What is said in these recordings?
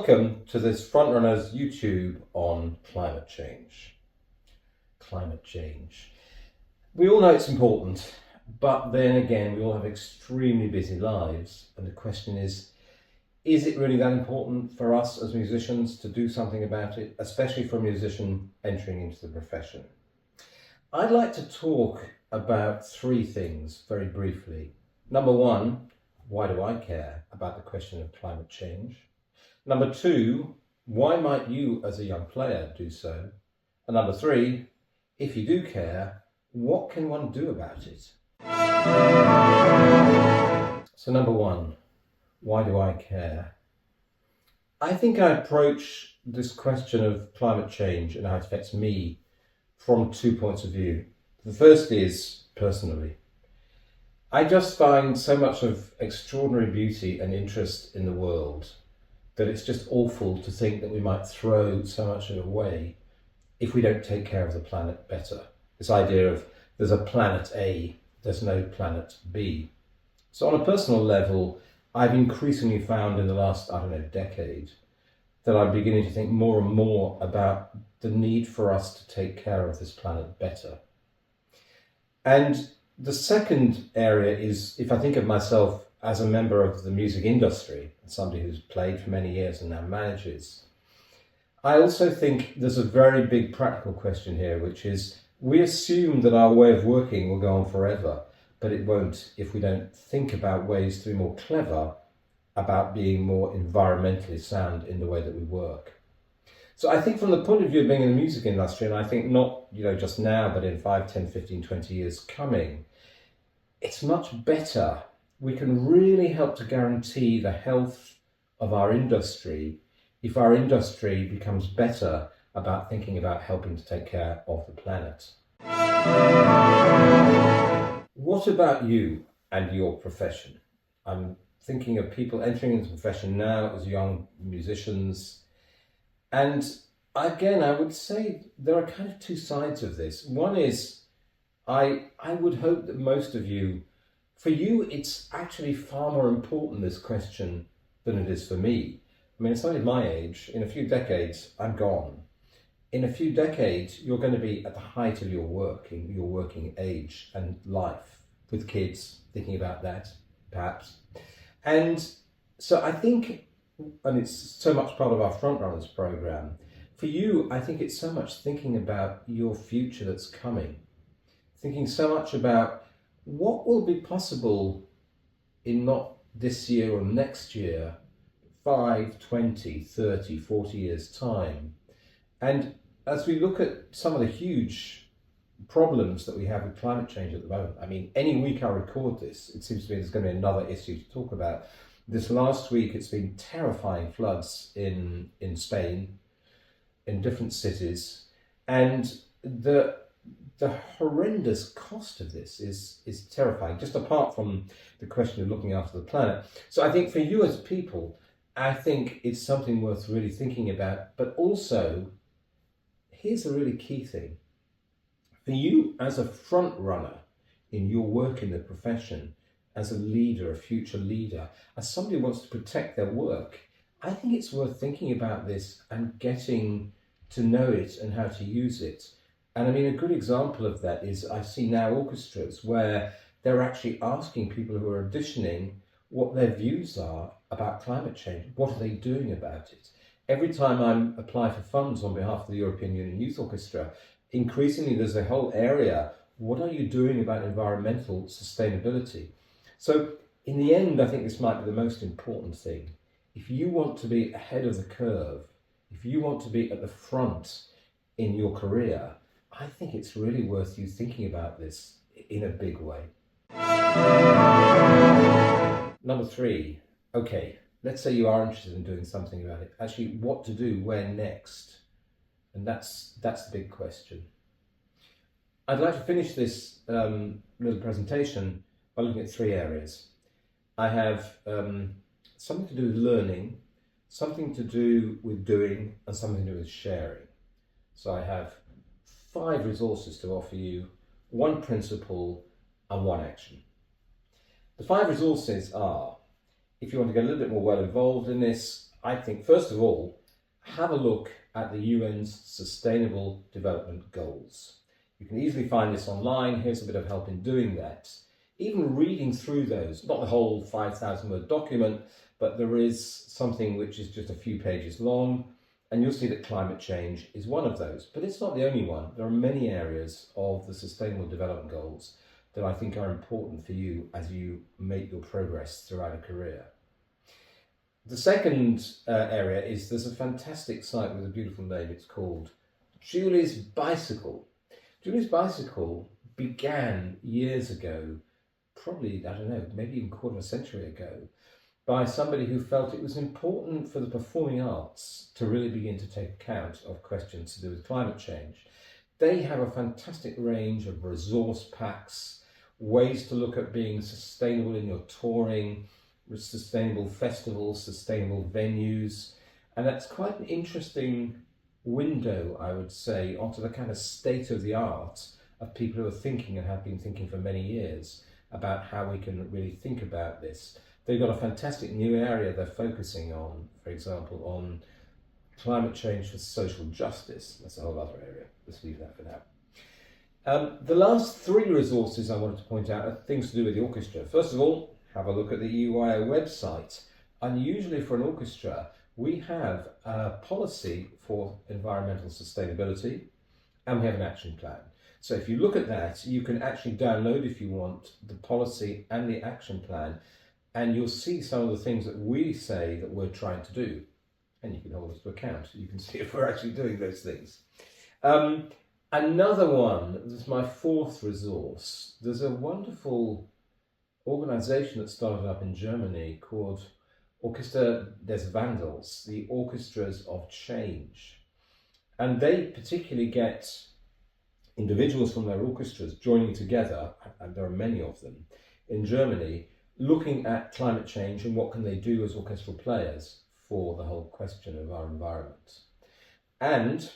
Welcome to this Frontrunners YouTube on climate change. Climate change. We all know it's important, but then again, we all have extremely busy lives. And the question is it really that important for us as musicians to do something about it, especially for a musician entering into the profession? I'd like to talk about three things very briefly. Number one, why do I care about the question of climate change? Number two, why might you as a young player do so? And number three, if you do care, what can one do about it? So number one, why do I care? I think I approach this question of climate change and how it affects me from 2 points of view. The first is personally. I just find so much of extraordinary beauty and interest in the world that it's just awful to think that we might throw so much of it away if we don't take care of the planet better. This idea of there's a planet A, there's no planet B. So on a personal level, I've increasingly found in the last, decade, that I'm beginning to think more and more about the need for us to take care of this planet better. And the second area is, if I think of myself as a member of the music industry, somebody who's played for many years and now manages, I also think there's a very big practical question here, which is we assume that our way of working will go on forever, but it won't if we don't think about ways to be more clever about being more environmentally sound in the way that we work. So I think from the point of view of being in the music industry, and I think not just now, but in 5, 10, 15, 20 years coming, it's much better. We can really help to guarantee the health of our industry if our industry becomes better about thinking about helping to take care of the planet. What about you and your profession? I'm thinking of people entering into the profession now as young musicians. And again, I would say there are kind of two sides of this. One is, I would hope that most of you, for you, it's actually far more important, this question, than it is for me. I mean, somebody my age, in a few decades, I'm gone. In a few decades, you're going to be at the height of your working age and life, with kids, thinking about that, perhaps. And so I think, and it's so much part of our Frontrunners program, for you, I think it's so much thinking about your future that's coming, thinking so much about what will be possible in not this year or next year, 5, 20, 30, 40 years' time. And as we look at some of the huge problems that we have with climate change at the moment, I mean, any week I record this, it seems to me there's going to be another issue to talk about. This last week, it's been terrifying floods in Spain, in different cities, and the horrendous cost of this is terrifying, just apart from the question of looking after the planet. So I think for you as people, I think it's something worth really thinking about. But also, here's a really key thing. For you as a front runner in your work in the profession, as a leader, a future leader, as somebody who wants to protect their work, I think it's worth thinking about this and getting to know it and how to use it. And I mean, a good example of that is I see now orchestras where they're actually asking people who are auditioning what their views are about climate change. What are they doing about it? Every time I apply for funds on behalf of the European Union Youth Orchestra, increasingly there's a whole area, what are you doing about environmental sustainability? So in the end, I think this might be the most important thing. If you want to be ahead of the curve, if you want to be at the front in your career, I think it's really worth you thinking about this in a big way. Number three, okay, let's say you are interested in doing something about it. Actually, what to do, where next? And that's the big question. I'd like to finish this little presentation by looking at three areas. I have something to do with learning, something to do with doing, and something to do with sharing. So I have 5 resources to offer you, 1 principle and 1 action. The 5 resources are, if you want to get a little bit more well involved in this, I think, first of all, have a look at the UN's Sustainable Development Goals. You can easily find this online. Here's a bit of help in doing that. Even reading through those, not the whole 5,000 word document, but there is something which is just a few pages long, and you'll see that climate change is one of those. But it's not the only one. There are many areas of the Sustainable Development Goals that I think are important for you as you make your progress throughout a career. The second area is there's a fantastic site with a beautiful name. It's called Julie's Bicycle. Julie's Bicycle began years ago, probably, I don't know, maybe even a quarter of a century ago, by somebody who felt it was important for the performing arts to really begin to take account of questions to do with climate change. They have a fantastic range of resource packs, ways to look at being sustainable in your touring, sustainable festivals, sustainable venues, and that's quite an interesting window, I would say, onto the kind of state of the art of people who are thinking and have been thinking for many years about how we can really think about this. They've got a fantastic new area they're focusing on, for example, on climate change for social justice. That's a whole other area. Let's leave that for now. The last three resources I wanted to point out are things to do with the orchestra. First of all, have a look at the EYO website. Unusually for an orchestra, we have a policy for environmental sustainability and we have an action plan. So if you look at that, you can actually download, if you want, the policy and the action plan, and you'll see some of the things that we say that we're trying to do. And you can hold us to account. You can see if we're actually doing those things. Another one, this is my fourth resource. There's a wonderful organization that started up in Germany called Orchester des Wandels, the Orchestras of Change. And they particularly get individuals from their orchestras joining together, and there are many of them, in Germany, looking at climate change and what can they do as orchestral players for the whole question of our environment. And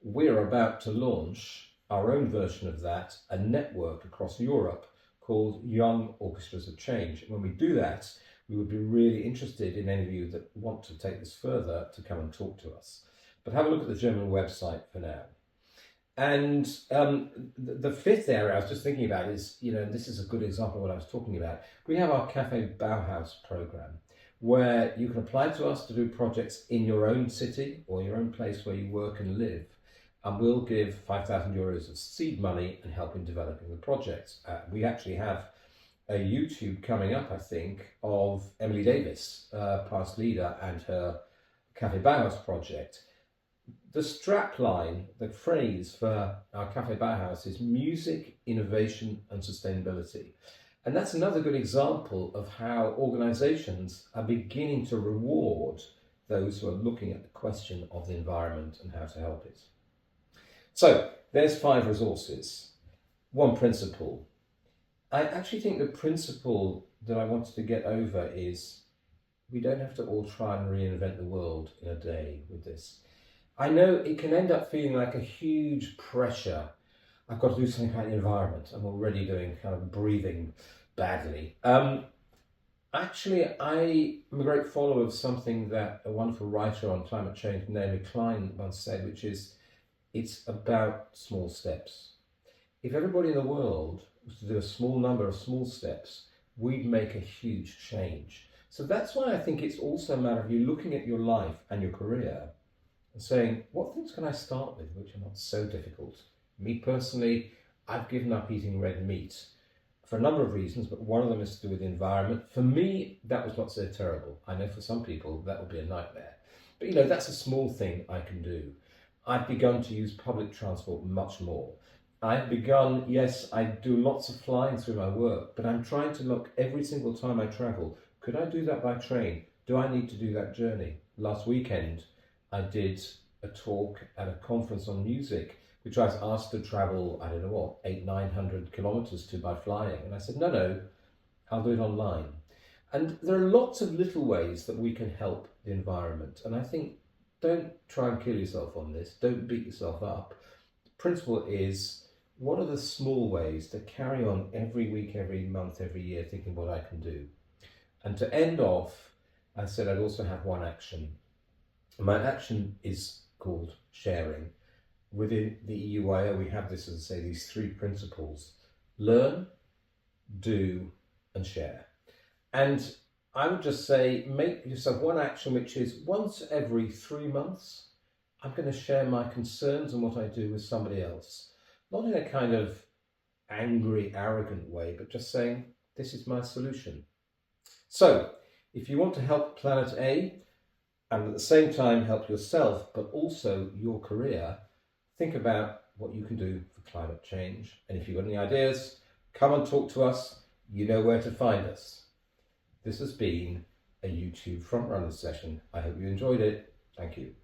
we're about to launch our own version of that, a network across Europe called Young Orchestras of Change. And when we do that, we would be really interested in any of you that want to take this further to come and talk to us. But have a look at the German website for now. And the fifth area I was just thinking about is, this is a good example of what I was talking about. We have our Cafe Bauhaus program, where you can apply to us to do projects in your own city or your own place where you work and live. And we'll give 5,000 euros of seed money and help in developing the project. We actually have a YouTube coming up, I think, of Emily Davis, past leader, and her Cafe Bauhaus project. The strap line, the phrase for our Cafe Bauhaus is music, innovation and sustainability. And that's another good example of how organisations are beginning to reward those who are looking at the question of the environment and how to help it. So there's 5 resources. One principle. I actually think the principle that I wanted to get over is we don't have to all try and reinvent the world in a day with this. I know it can end up feeling like a huge pressure. I've got to do something about the environment. I'm already doing kind of breathing badly. Actually, I am a great follower of something that a wonderful writer on climate change, Naomi Klein, once said, which is, it's about small steps. If everybody in the world was to do a small number of small steps, we'd make a huge change. So that's why I think it's also a matter of you looking at your life and your career and saying, what things can I start with which are not so difficult? Me personally, I've given up eating red meat for a number of reasons, but one of them is to do with the environment. For me, that was not so terrible. I know for some people that would be a nightmare. But that's a small thing I can do. I've begun to use public transport much more. I've begun, yes, I do lots of flying through my work, but I'm trying to look every single time I travel. Could I do that by train? Do I need to do that journey? Last weekend, I did a talk at a conference on music, which I was asked to travel, 800-900 kilometers to by flying. And I said, no, I'll do it online. And there are lots of little ways that we can help the environment. And I think, don't try and kill yourself on this. Don't beat yourself up. The principle is, what are the small ways to carry on every week, every month, every year, thinking what I can do? And to end off, I said I'd also have one action. My action is called sharing. Within the EUIO, we have this, as I say, these three principles: learn, do, and share. And I would just say, make yourself one action, which is once every 3 months, I'm going to share my concerns and what I do with somebody else. Not in a kind of angry, arrogant way, but just saying, this is my solution. So, if you want to help Planet A and at the same time help yourself, but also your career, think about what you can do for climate change. And if you've got any ideas, come and talk to us. You know where to find us. This has been a YouTube Frontrunner session. I hope you enjoyed it. Thank you.